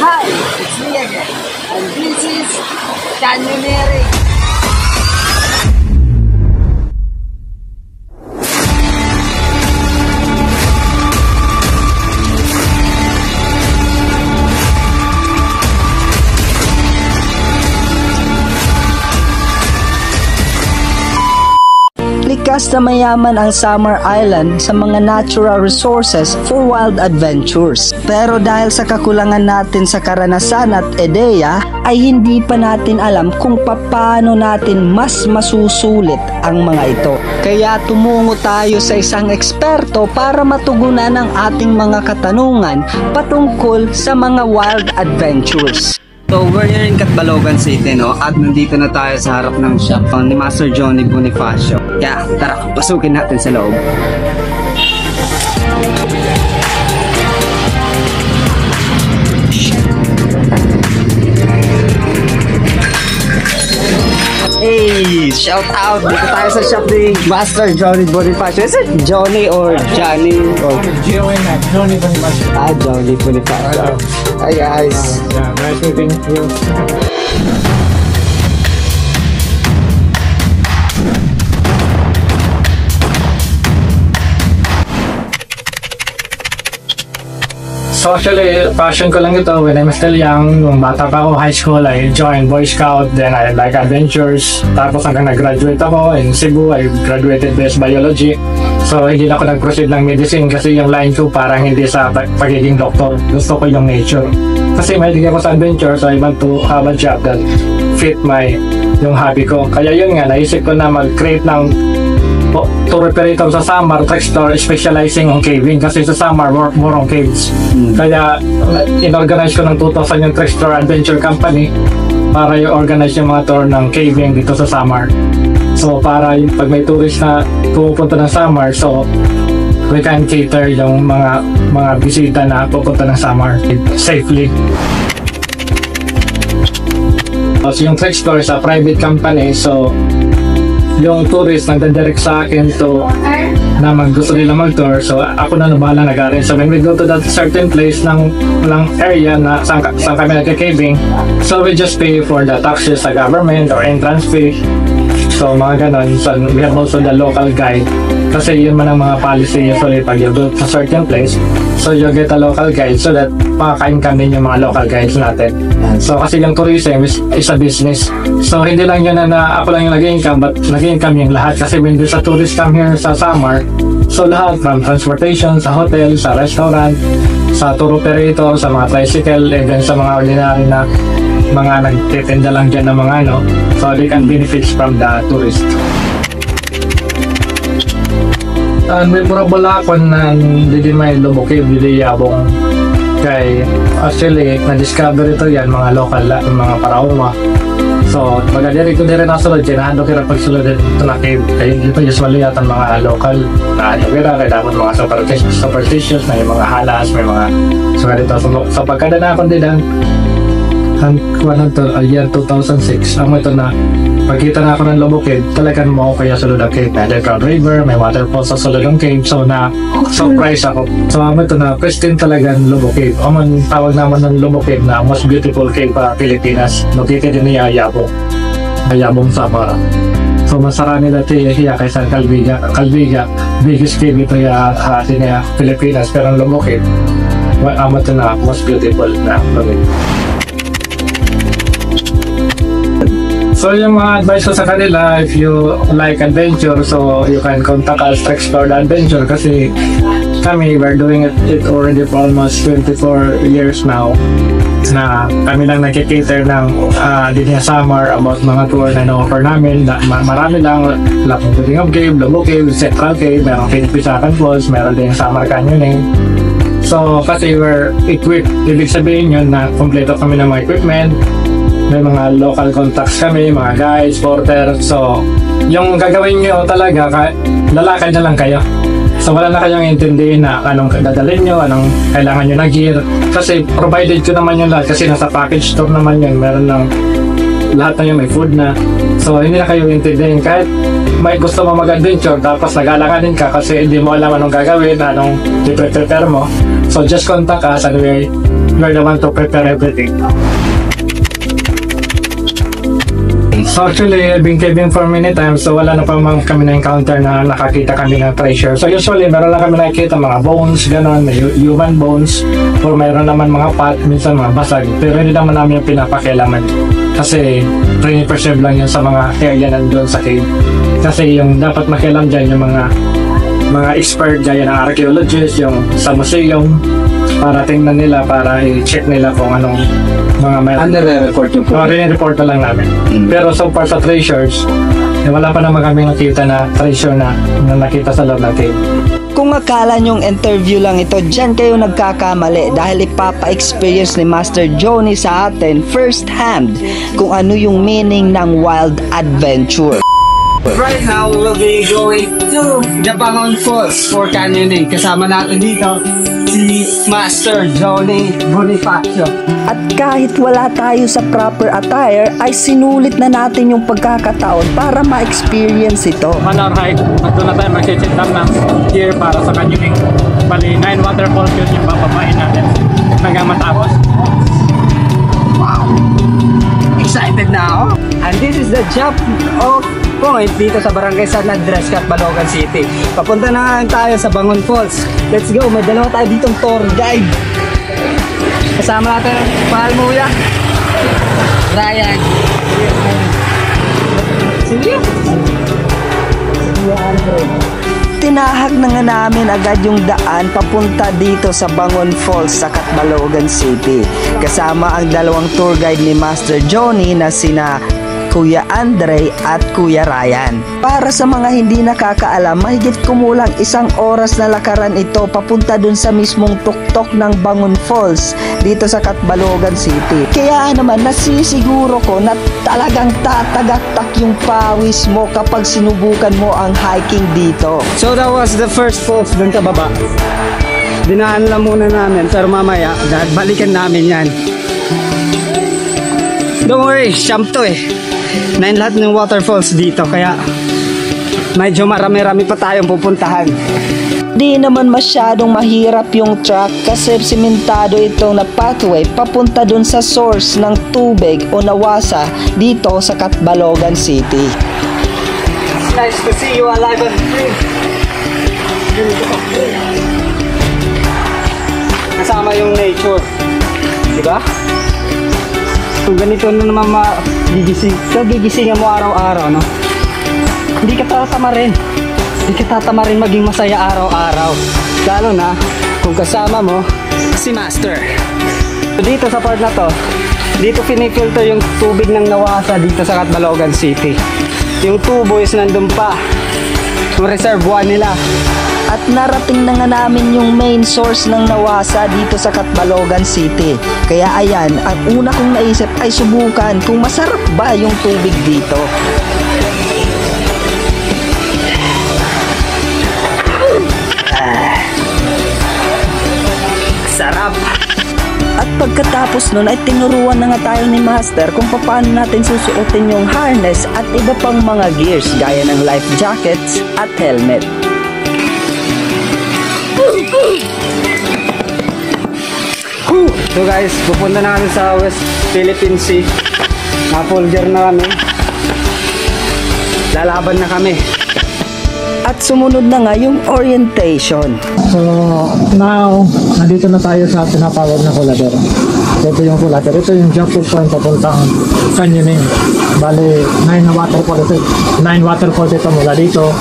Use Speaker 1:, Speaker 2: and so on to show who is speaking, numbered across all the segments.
Speaker 1: Hi, it's me again, and this is Canyoneering.
Speaker 2: Likas na mayaman ang Samar Island sa mga natural resources for wild adventures. Pero dahil sa kakulangan natin sa karanasan at ideya, ay hindi pa natin alam kung paano natin mas masusulit ang mga ito. Kaya tumungo tayo sa isang eksperto para matugunan ang ating mga katanungan patungkol sa mga wild adventures.
Speaker 3: So we're here in Catbalogan City, no? At nandito na tayo sa harap ng shop ni Master Johnny Bonifacio. Kaya tara, pasukin natin sa loob. Hey! Shout out! Dito tayo sa shop ni Master Johnny Bonifacio. Is it Johnny or Johnny? Or
Speaker 4: Johnny Bonifacio.
Speaker 3: Johnny Bonifacio. Hi guys!
Speaker 4: Yeah, nice meeting you. So actually, passion ko lang ito when I'm still young. Nung bata pa ako, high school, I joined Boy Scout, then I like adventures. Tapos hanggang nag-graduate ako in Cebu, I graduated BS Biology. So hindi na ako nag-proceed ng medicine kasi yung line ko parang hindi sa pagiging doktor. Gusto ko yung nature. Kasi mahilig ako sa adventure, so I want to have a job that fit yung hobby ko. Kaya yun nga, naisip ko na mag-create ng tour operator sa Samar, Trek Store, specializing on caving kasi sa Samar more on caves. Kaya inorganize ko ng 2000 yung Trek Store Adventure Company para i-organize yung mga tour ng caving dito sa Samar. So para pag may tourist na pupunta ng Samar, so we can cater yung mga bisita na pupunta ng Samar safely. So yung Trek Store is a private company, so yung tourist nagdadirect sa akin to na gusto nila mag-tour, so ako na bahala nag-arrange. So when we go to that certain place ng area na saan kami nagka-caving, so we just pay for the taxes sa government or entrance fee. So mga ganon. So we have also the local guide kasi yun man ang mga policy usually pag you go to certain place, so you get a local guide so that makaka-income din yung mga local guides natin. So kasi yung tourism is a business, so hindi lang yun na ako lang yung nag-income, but nag-income yung lahat kasi when sa tourists come here sa Samar, so lahat from transportation, sa hotel, sa restaurant, sa tour operator, sa mga tricycle, and then sa mga ordinary na mga nagtitinda lang dyan ng mga so they can benefits from the tourist. May murabal ako ng didi may Lubokib, didi Yabong. Kay actually na-discover ito yan mga local, mga parauma. So magandang ko din rin nasulod dyan, nahando kira pagsulod ito na cave. Kaya dito usually yata mga local na kira, kaya dapat mga superstitious, may mga halas, may mga dito. So pagkada na akong din year 2006, amo ito na pagkita na ako ng Lubokib, talagang mo kaya sulod ang cave. May Crown River, may waterfall sa sulod ang cave, so na surprise ako. So amo ito na pristine talagang Lubokib. Amon tawag naman ng Lubokib na most beautiful cave pa Pilipinas. Located din niya Yabong Samar. So masarani dati hiya kaysa Calviga, biggest cave ito sa Pilipinas, pero ang Lubokib amo ito na most beautiful na Lubokib. So yung mga advice ko sa kanila, if you like adventure, so you can contact us, Trek Store Adventure, kasi kami, we're doing it already for almost 24 years now, na kami lang nagkikater ng dito sa Samar about mga tour na in-offer namin. Marami lang, Lapong of Cave, Lobo Cave, Central Cave, merong Pinipisakan Falls, meron din Samar Canyoning. So kasi we're equipped, ibig sabihin yun na kompleto kami ng mga equipment. May mga local contacts kami, mga guides, porter. So, yung gagawin nyo talaga, lalakad na lang kayo. So, wala na kayong intindihin na anong dadalhin nyo, anong kailangan nyo na gear. Kasi provided ko naman yung lahat kasi nasa package store naman yun. Meron ng lahat na yun, may food na. So, hindi na kayo intindihin. Kahit may gusto mo mag-adventure, tapos nag-alanganin ka kasi hindi mo alam anong gagawin, anong i-prepare mo. So, just contact us and we're the one to prepare everything. So actually, I've been caving for many times, so wala na pa man kami na-encounter na nakakita kami ng treasure. So usually, meron lang kami nakikita mga bones, gano'n, human bones, or mayroon naman mga pot, minsan mga basag. Pero hindi naman namin yung pinapakialaman. Kasi, pre-preserve lang yun sa mga area nandun sa cave. Kasi yung dapat makialam dyan, yung mga expert gaya ng archaeologist, yung sa museum, para tingnan nila, para i-check nila kung anong mga meron.
Speaker 3: Under-report yung po.
Speaker 4: Report na lang namin. Pero so far sa treasures, wala pa naman kami nakita na treasure na nakita sa loob ng cave.
Speaker 2: Kung akala nyong interview lang ito, dyan kayo nagkakamali dahil ipapa-experience ni Master Johnny sa atin first hand kung ano yung meaning ng wild adventure.
Speaker 3: Right now, we'll be going to the Bangon Falls for canyoning. Kasama natin dito si Master Johnny Bonifacio.
Speaker 2: At kahit wala tayo sa proper attire, ay sinulit na natin yung pagkakataon para ma-experience ito.
Speaker 4: On our hike, nandun na tayo mag-check down ng gear para sa canyoning. Bali, 9 waterfalls yun yung bababain natin hanggang matapos.
Speaker 3: Wow! Excited na ako! And this is the jump off point dito sa Barangay San Andres, Balogan City. Papunta na nga tayo sa Bangon Falls. Let's go! May dalawa tayo ditong tour guide. Kasama natin ang mahal mo ya, Ryan. Sige.
Speaker 2: Tinahak na nga namin agad yung daan papunta dito sa Bangon Falls sa Balogan City. Kasama ang dalawang tour guide ni Master Johnny na sina Kuya Andre at Kuya Ryan. Para sa mga hindi nakakaalam, mahigit kumulang 1 oras na lakaran ito papunta dun sa mismong tuktok ng Bangon Falls dito sa Balogan City. Kaya naman nasisiguro ko na talagang tatagaktak yung pawis mo kapag sinubukan mo ang hiking dito.
Speaker 3: So that was the first falls dun sa baba. Dinaan lang muna namin, pero mamaya balikan namin yan. Don't worry, jump to eh. 9 lahat ng waterfalls dito, kaya medyo marami-rami pa tayong pupuntahan.
Speaker 2: Di naman masyadong mahirap yung track kasi simentado itong na pathway papunta dun sa source ng tubig o nawasa dito sa Balogan City.
Speaker 3: It's nice to see you alive and free. Kasama yung nature, diba? Kung ganito na naman gigisingan mo araw-araw, no? Hindi ka tatamarin. Hindi ka tatamarin maging masaya araw-araw. Lalo na kung kasama mo si Master. So dito sa part na to, dito pinifilter yung tubig ng nawasa dito sa Balogan City. Yung tubo is nandun pa. Yung reservoir nila.
Speaker 2: At narating na nga namin yung main source ng nawasa dito sa Balogan City. Kaya ayan, ang una kong naisip ay subukan kung masarap ba yung tubig dito.
Speaker 3: Sarap!
Speaker 2: At pagkatapos nun ay tinuruan na nga tayo ni Master kung paano natin susuotin yung harness at iba pang mga gears gaya ng life jackets at helmet.
Speaker 3: So guys, pupunta na kami sa West Philippine Sea. Full gear na kami. Lalaban na kami.
Speaker 2: At sumunod na nga yung orientation.
Speaker 4: So now, nandito na tayo sa tinatawag na coladera. Ito yung coladera. Ito yung jump off point papuntang canyoning. Bali, 9 na waterfall ito. 9 waterfall ito mula dito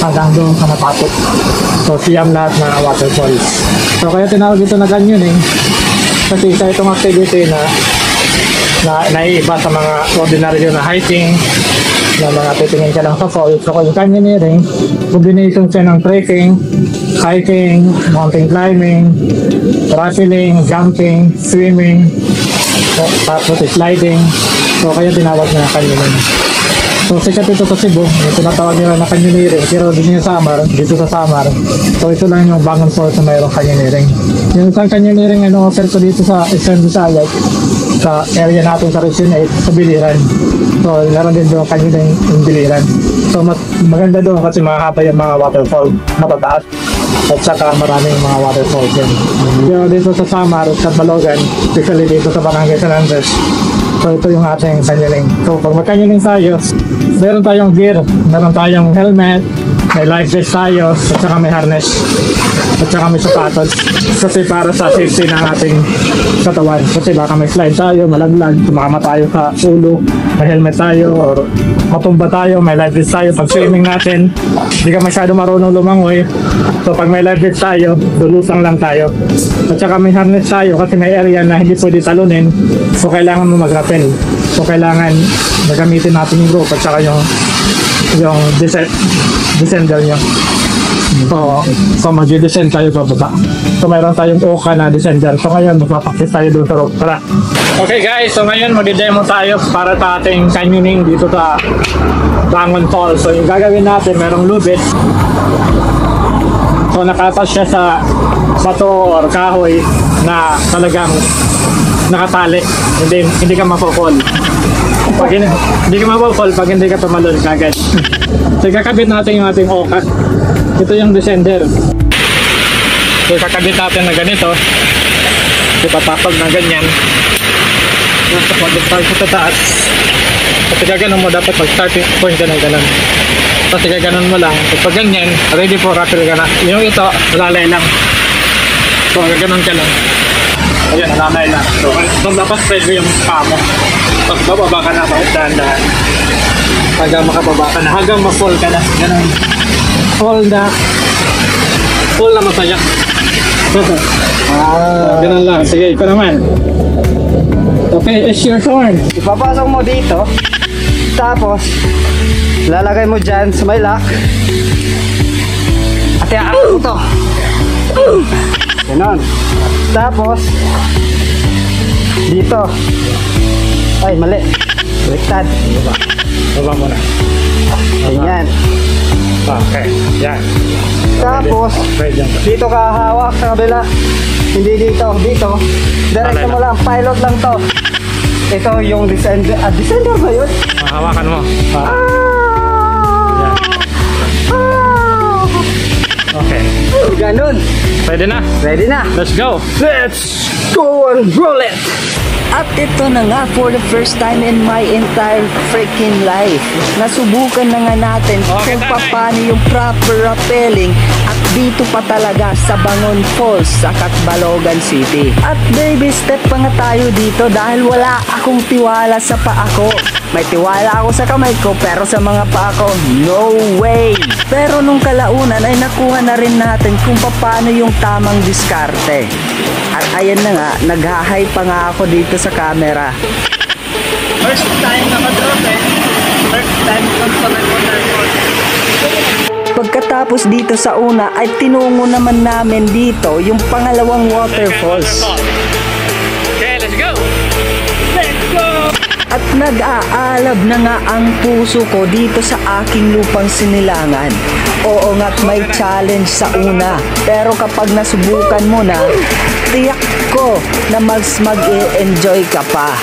Speaker 4: hanggang doon sa napatok. So siyam lahat na waterfalls. So kaya tinawag ito na canyoning kasi isa itong activity na naiiba sa mga ordinary na hiking, na mga titingin ka lang sa falls. So yung canyoneering, combination siya ng trekking, hiking, mountain climbing, rappelling, jumping, swimming, tapos sliding. So kaya tinawag na canyoning. So sikat ito sa Cebu, yung tinatawag nila na canyoneering, pero din yung Samar, dito sa Samar. So ito lang yung Bangon Falls na mayroong canyoneering. Yung isang canyoneering ano offer ko dito sa Eastern Visayas, sa area natin sa Region 8, sa Biliran. So meron din doon canyoneering yung Biliran. So mas maganda doon kasi makakapa yung mga waterfall matataas. At saka maraming mga waterfalls yan. Pero dito sa Samar at Balogan, especially dito sa Barangay San Andres, so ito yung ating canyoning. So pag mag-canyoning tayo, meron tayong gear, meron tayong helmet, may life vest tayo, at saka may harness, at saka may sapatos. Kasi para sa safety ng ating katawan. Kasi baka may slide tayo, malaglag, tumama tayo sa ulo, may helmet tayo, or matumba tayo, may life vest tayo. Pag swimming natin, hindi ka masyado marunong lumangoy. So pag may life vest tayo, lulusang lang tayo. At saka may harness tayo kasi may area na hindi pwede talunin. So kailangan mo mag-rappel. So kailangan magamitin natin yung rope at saka yung descender nyo. So mag-descend tayo pababa. So mayroon tayong OKA na descender. So ngayon magpapaksis tayo doon sa rope. Tara! Okay guys, so ngayon mag-demo tayo para sa ating canyoning dito sa Bangon Falls. So yung gagawin natin, merong lubid. So nakatas siya sa bato or kahoy na talagang nakatali. Hindi ka mapapol. Pag hindi ka mapapol pag hindi ka tumalon kagad. So kakabit natin yung ating OKA. Ito yung descender. So kakabit natin na ganito. Ipatapag na ganyan. Pag sa taas. Kasi gaganon mo dapat pag-starting point ka na ganun. Kasi gaganon mo lang. So pag ganyan, ready for rappel ka na. Yung ito, lalay lang. So gaganon ka lang. Ayan, lalay lang. So dapat spread mo yung paa mo. Pag bababa ka na, dahan-dahan. Hanggang makababa ka na. Hanggang ma-fall ka na. Ganun. Fall na. Fall na masaya. Ganun lang. Sige, ikaw naman. Okay, it's your turn.
Speaker 2: Ipapasok mo dito. Tapos, lalagay mo dyan sa may lock. At iaan mo to. Ganon. Tapos, dito. Ay, mali. Baliktad.
Speaker 4: Baba mo na.
Speaker 2: Ganyan.
Speaker 4: Okay, yan.
Speaker 2: Tapos, dito ka hawak sa kabila. Hindi dito, dito. Diretso mo lang, pilot lang to. Ito yung descender. Descender ba yun?
Speaker 4: Hawakan mo. Okay.
Speaker 2: Ganun.
Speaker 4: Pwede na.
Speaker 2: Ready na.
Speaker 4: Let's go.
Speaker 2: Let's go and roll it! At ito na nga, for the first time in my entire freaking life, nasubukan na nga natin kung paano yung proper rappelling at dito pa talaga sa Bangon Falls sa Catbalogan City. At baby step pa nga tayo dito dahil wala akong tiwala sa paa ko. May tiwala ako sa kamay ko pero sa mga paa ko, no way! Pero nung kalaunan ay nakuha na rin natin kung paano yung tamang diskarte. At ayan na nga, nag-hi pa nga ako dito sa camera.
Speaker 1: First time nakadrop eh. First time kung sa waterfall.
Speaker 2: Pagkatapos dito sa una ay tinungo naman namin dito yung pangalawang waterfalls.
Speaker 4: Okay, let's go.
Speaker 2: At nag-aalab na nga ang puso ko dito sa aking lupang sinilangan. Oo nga't may challenge sa una. Pero kapag nasubukan mo na, tiyak ko na mas mag-e-enjoy ka pa.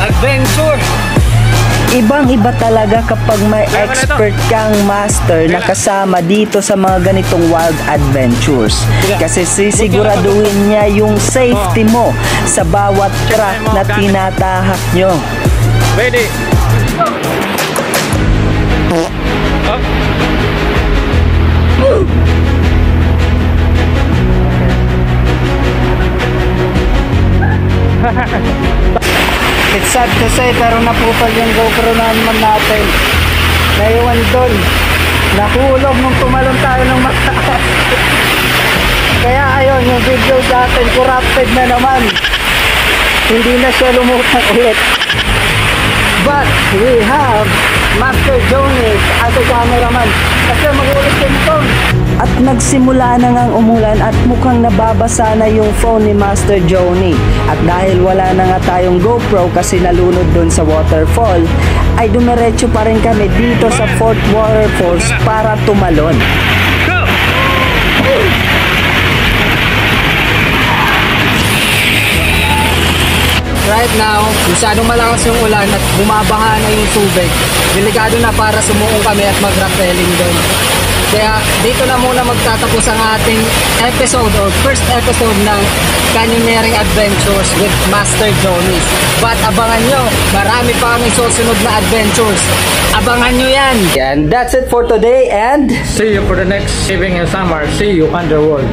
Speaker 1: Adventure!
Speaker 2: Ibang-iba talaga kapag may expert kang master na kasama dito sa mga ganitong wild adventures. Kasi sisiguraduhin niya yung safety mo sa bawat track na tinatahak nyo.
Speaker 4: Ready.
Speaker 2: It's sad to say pero naputol yung GoPro naman natin. Naiwan doon. Nahulog nung tumalon tayo ng mataas. Kaya ayun, yung video natin corrupted na naman. Hindi na siya lumutang ulit. But we have Master Jonas as a cameraman. Kasi mag-ulit din ito. At nagsimula na ngang umulan at mukhang nababasa na yung phone ni Master Johnny. At dahil wala na nga tayong GoPro kasi nalunod dun sa waterfall, ay dumiretso pa rin kami dito sa Fort Waterfalls para tumalon.
Speaker 3: Right now, masyadong malakas yung ulan at bumabaha na yung tubig. Delikado na para sumuong kami at mag-rappelling doon. Kaya dito na muna magtatapos ang ating episode or first episode ng Canyoneering Adventures with Master Johnny. But abangan nyo, marami pa kami susunod na adventures. Abangan nyo yan!
Speaker 2: And that's it for today and
Speaker 4: See you for the next Saving in Summer. See you underworld.